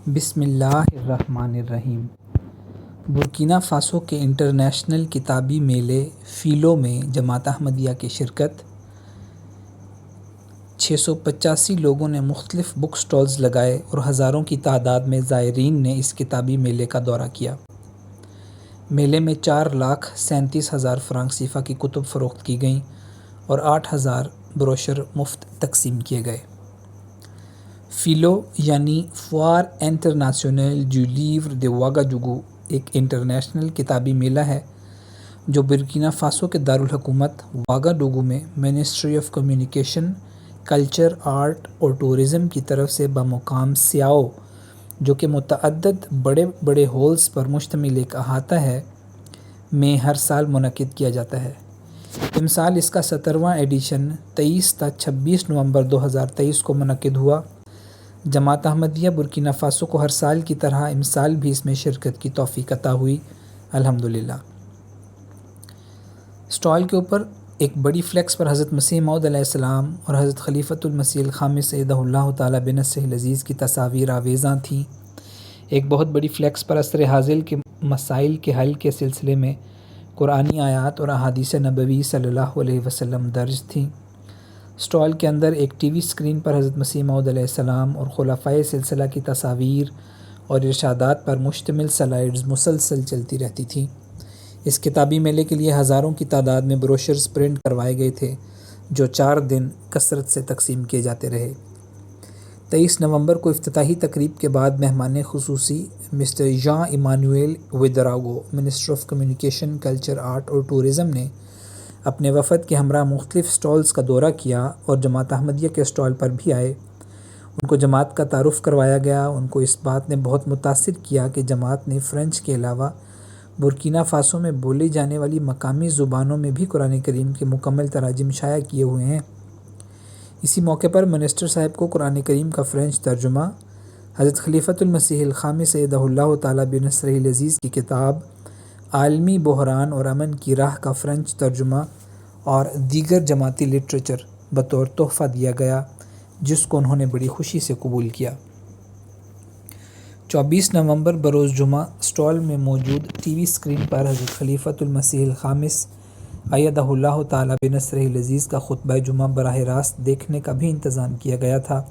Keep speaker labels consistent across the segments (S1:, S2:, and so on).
S1: بسم اللہ الرحمن الرحیم۔ برکینا فاسو کے انٹرنیشنل کتابی میلے فیلو میں جماعت احمدیہ کی شرکت۔ 685 لوگوں نے مختلف بک سٹالز لگائے اور ہزاروں کی تعداد میں زائرین نے اس کتابی میلے کا دورہ کیا۔ میلے میں 4,37,000 فرانک سیفا کی کتب فروخت کی گئیں اور 8,000 بروشر مفت تقسیم کیے گئے۔ فیلو یعنی فوار انٹرنیشنل ڈو لیور دے واگاڈوگو ایک انٹرنیشنل کتابی میلہ ہے جو برکینا فاسو کے دارالحکومت واگاڈوگو میں ministry of communication, culture, art اور ٹورزم کی طرف سے بمقام سیاؤ، جو کہ متعدد بڑے بڑے ہالز پر مشتمل ایک احاطہ ہے، میں ہر سال منعقد کیا جاتا ہے۔ امسال اس کا 17واں ایڈیشن 23 تا 26 نومبر 2023 کو منعقد ہوا۔ جماعت احمدیہ برکینا فاسو کو ہر سال کی طرح امسال بھی اس میں شرکت کی توفیق عطا ہوئی، الحمدللہ۔ سٹال کے اوپر ایک بڑی فلیکس پر حضرت مسیح موعود علیہ السلام اور حضرت خلیفۃ المسیح الخامس ایدہ اللہ تعالیٰ بنصرہ العزیز کی تصاویر آویزاں تھیں۔ ایک بہت بڑی فلیکس پر عصر حاضر کے مسائل کے حل کے سلسلے میں قرآنی آیات اور احادیث نبوی صلی اللہ علیہ وسلم درج تھیں۔ سٹال کے اندر ایک ٹی وی اسکرین پر حضرت مسیح موعود علیہ السلام اور خلفائے سلسلہ کی تصاویر اور ارشادات پر مشتمل سلائیڈز مسلسل چلتی رہتی تھیں۔ اس کتابی میلے کے لیے ہزاروں کی تعداد میں بروشرز پرنٹ کروائے گئے تھے جو 4 دن کثرت سے تقسیم کیے جاتے رہے۔ 23 نومبر کو افتتاحی تقریب کے بعد مہمان خصوصی mister Jean Emmanuel Ouedraogo, minister of communication, culture, art اور ٹورزم نے اپنے وفد کے ہمراہ مختلف سٹالز کا دورہ کیا اور جماعت احمدیہ کے سٹال پر بھی آئے۔ ان کو جماعت کا تعارف کروایا گیا۔ ان کو اس بات نے بہت متاثر کیا کہ جماعت نے فرینچ کے علاوہ برکینا فاسو میں بولی جانے والی مقامی زبانوں میں بھی قرآن کریم کے مکمل تراجم شائع کیے ہوئے ہیں۔ اسی موقع پر منسٹر صاحب کو قرآن کریم کا فرینچ ترجمہ، حضرت خلیفۃ المسیح الخامس ایدہ اللہ تعالیٰ بنصرہ العزیز کی کتاب عالمی بحران اور امن کی راہ کا فرینچ ترجمہ اور دیگر جماعتی لٹریچر بطور تحفہ دیا گیا، جس کو انہوں نے بڑی خوشی سے قبول کیا۔ 24 نومبر بروز جمعہ سٹال میں موجود ٹی وی اسکرین پر حضرت خلیفۃ المسیح الخامس ایدہ اللہ تعالیٰ بنصرہ العزیز کا خطبہ جمعہ براہ راست دیکھنے کا بھی انتظام کیا گیا تھا،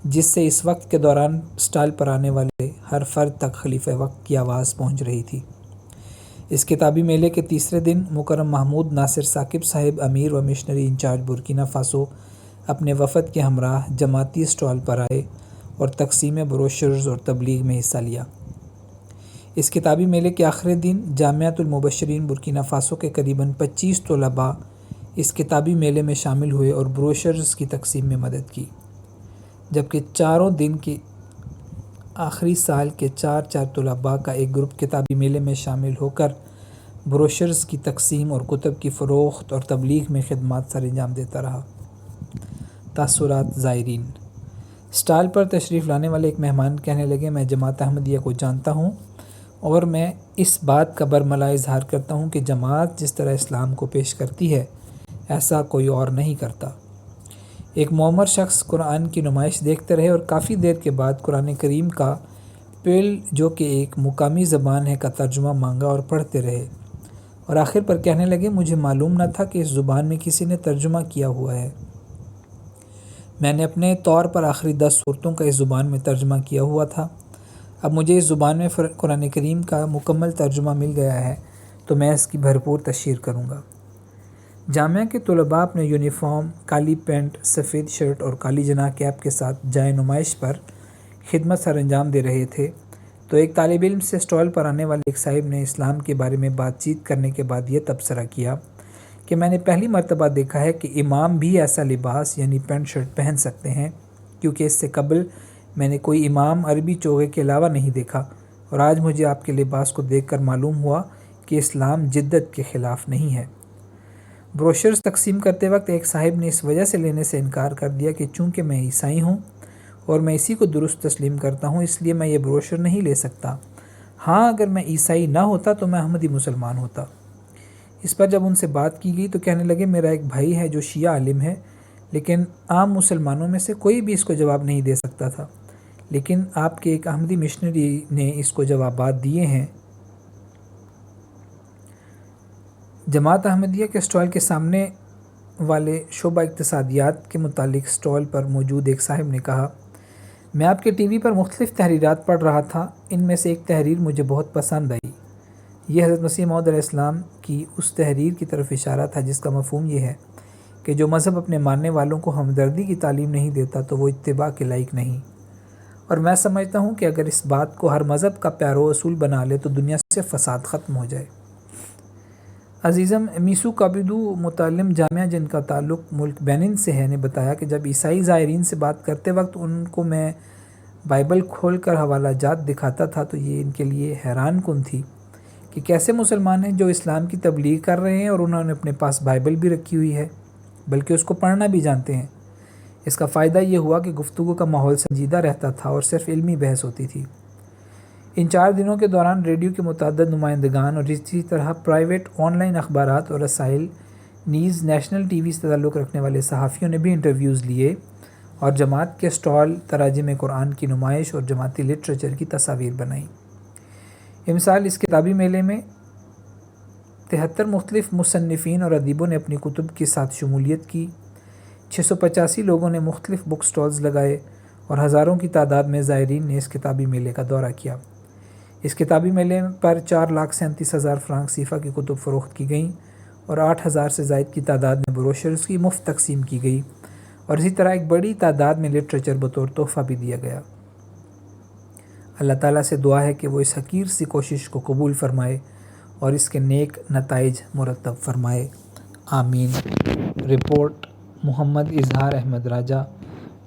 S1: جس سے اس وقت کے دوران سٹال پر آنے والے ہر فرد تک خلیفہ وقت کی آواز پہنچ رہی تھی۔ اس کتابی میلے کے تیسرے دن مکرم محمود ناصر ثاقب صاحب، امیر و مشنری انچارج برکینا فاسو، اپنے وفد کے ہمراہ جماعتی سٹال پر آئے اور تقسیم بروشرز اور تبلیغ میں حصہ لیا۔ اس کتابی میلے کے آخری دن جامعۃ المبشرین برکینا فاسو کے قریباً 25 طلباء اس کتابی میلے میں شامل ہوئے اور بروشرز کی تقسیم میں مدد کی، جبکہ چاروں دن کے آخری سال کے 4 طلباء کا ایک گروپ کتابی میلے میں شامل ہو کر بروشرز کی تقسیم اور کتب کی فروخت اور تبلیغ میں خدمات سر انجام دیتا رہا۔ تاثرات زائرین۔ سٹال پر تشریف لانے والے ایک مہمان کہنے لگے، میں جماعت احمدیہ کو جانتا ہوں اور میں اس بات کا برملا اظہار کرتا ہوں کہ جماعت جس طرح اسلام کو پیش کرتی ہے ایسا کوئی اور نہیں کرتا۔ ایک معمر شخص قرآن کی نمائش دیکھتے رہے اور کافی دیر کے بعد قرآن کریم کا پیل، جو کہ ایک مقامی زبان ہے، کا ترجمہ مانگا اور پڑھتے رہے، اور آخر پر کہنے لگے، مجھے معلوم نہ تھا کہ اس زبان میں کسی نے ترجمہ کیا ہوا ہے۔ میں نے اپنے طور پر آخری 10 سورتوں کا اس زبان میں ترجمہ کیا ہوا تھا۔ اب مجھے اس زبان میں قرآن کریم کا مکمل ترجمہ مل گیا ہے تو میں اس کی بھرپور تشہیر کروں گا۔ جامعہ کے طلباء اپنے یونیفارم، کالی پینٹ، سفید شرٹ اور کالی جناح کیپ کے ساتھ جائے نمائش پر خدمت سر انجام دے رہے تھے تو ایک طالب علم سے سٹال پر آنے والے ایک صاحب نے اسلام کے بارے میں بات چیت کرنے کے بعد یہ تبصرہ کیا کہ میں نے پہلی مرتبہ دیکھا ہے کہ امام بھی ایسا لباس یعنی پینٹ شرٹ پہن سکتے ہیں، کیونکہ اس سے قبل میں نے کوئی امام عربی چوغے کے علاوہ نہیں دیکھا، اور آج مجھے آپ کے لباس کو دیکھ کر معلوم ہوا کہ اسلام جدت کے خلاف نہیں ہے۔ بروشرز تقسیم کرتے وقت ایک صاحب نے اس وجہ سے لینے سے انکار کر دیا کہ چونکہ میں عیسائی ہوں اور میں اسی کو درست تسلیم کرتا ہوں، اس لیے میں یہ بروشر نہیں لے سکتا۔ ہاں، اگر میں عیسائی نہ ہوتا تو میں احمدی مسلمان ہوتا۔ اس پر جب ان سے بات کی گئی تو کہنے لگے، میرا ایک بھائی ہے جو شیعہ عالم ہے، لیکن عام مسلمانوں میں سے کوئی بھی اس کو جواب نہیں دے سکتا تھا، لیکن آپ کے ایک احمدی مشنری نے اس کو جوابات دیے ہیں۔ جماعت احمدیہ کے اسٹال کے سامنے والے شعبہ اقتصادیات کے متعلق اسٹال پر موجود ایک صاحب نے کہا، میں آپ کے ٹی وی پر مختلف تحریرات پڑھ رہا تھا، ان میں سے ایک تحریر مجھے بہت پسند آئی۔ یہ حضرت مسیح موعود علیہ السلام کی اس تحریر کی طرف اشارہ تھا جس کا مفہوم یہ ہے کہ جو مذہب اپنے ماننے والوں کو ہمدردی کی تعلیم نہیں دیتا تو وہ اتباع کے لائق نہیں، اور میں سمجھتا ہوں کہ اگر اس بات کو ہر مذہب کا پیرو اصول بنا لے تو دنیا سے فساد ختم ہو جائے۔ عزیزم میسو کابیدو، متعلم جامعہ جن کا تعلق ملک بینن سے ہے، نے بتایا کہ جب عیسائی زائرین سے بات کرتے وقت ان کو میں بائبل کھول کر حوالہ جات دکھاتا تھا تو یہ ان کے لیے حیران کن تھی کہ کیسے مسلمان ہیں جو اسلام کی تبلیغ کر رہے ہیں اور انہوں نے اپنے پاس بائبل بھی رکھی ہوئی ہے، بلکہ اس کو پڑھنا بھی جانتے ہیں۔ اس کا فائدہ یہ ہوا کہ گفتگو کا ماحول سنجیدہ رہتا تھا اور صرف علمی بحث ہوتی تھی۔ ان 4 دنوں کے دوران ریڈیو کے متعدد نمائندگان اور اسی طرح پرائیویٹ آن لائن اخبارات اور رسائل نیز نیشنل ٹی وی سے تعلق رکھنے والے صحافیوں نے بھی انٹرویوز لیے اور جماعت کے اسٹال، تراجم قرآن کی نمائش اور جماعتی لٹریچر کی تصاویر بنائیں۔ امسال اس کتابی میلے میں 73 مختلف مصنفین اور ادیبوں نے اپنی کتب کے ساتھ شمولیت کی۔ 685 لوگوں نے مختلف بک اسٹالز لگائے اور ہزاروں کی تعداد میں زائرین نے اس کتابی میلے کا دورہ کیا۔ اس کتابی میلے پر 4,37,000 فرانک سیفا کی کتب فروخت کی گئیں اور 8,000 سے زائد کی تعداد میں بروشرز کی مفت تقسیم کی گئی، اور اسی طرح ایک بڑی تعداد میں لٹریچر بطور تحفہ بھی دیا گیا۔ اللہ تعالیٰ سے دعا ہے کہ وہ اس حقیر سی کوشش کو قبول فرمائے اور اس کے نیک نتائج مرتب فرمائے، آمین۔ رپورٹ محمد اظہار احمد راجہ،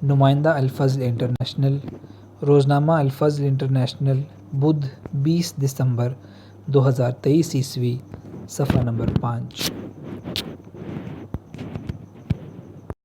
S1: نمائندہ الفضل انٹرنیشنل، روزنامہ الفضل انٹرنیشنل، بدھ 20 دسمبر 2023 عیسوی، صفحہ نمبر 5۔